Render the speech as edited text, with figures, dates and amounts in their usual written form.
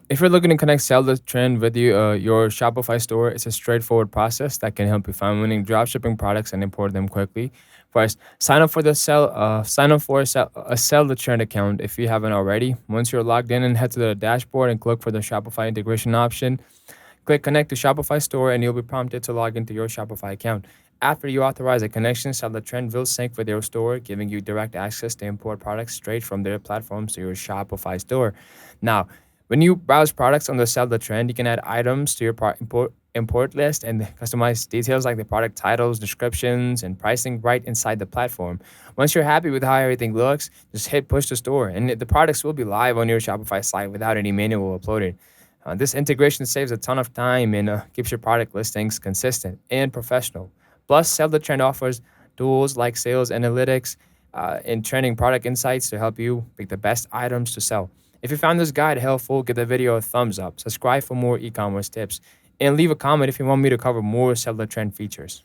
If you're looking to connect sell the trend with your Shopify store, it's a straightforward process that can help you find winning dropshipping products and import them quickly. First, sign up for a sell the trend account if you haven't already. Once you're logged in, and head to the dashboard and click for the Shopify integration option. Click connect to Shopify store and you'll be prompted to log into your Shopify account. After you authorize a connection, Sell the Trend will sync with your store, giving you direct access to import products straight from their platforms to your Shopify store. Now, when you browse products on the Sell the Trend, you can add items to your import list and customize details like the product titles, descriptions, and pricing right inside the platform. Once you're happy with how everything looks, just hit push to store, and the products will be live on your Shopify site without any manual uploading. This integration saves a ton of time and keeps your product listings consistent and professional. Plus, Sell the Trend offers tools like sales analytics and trending product insights to help you pick the best items to sell. If you found this guide helpful, give the video a thumbs up, subscribe for more e commerce tips, and leave a comment if you want me to cover more Sell the Trend features.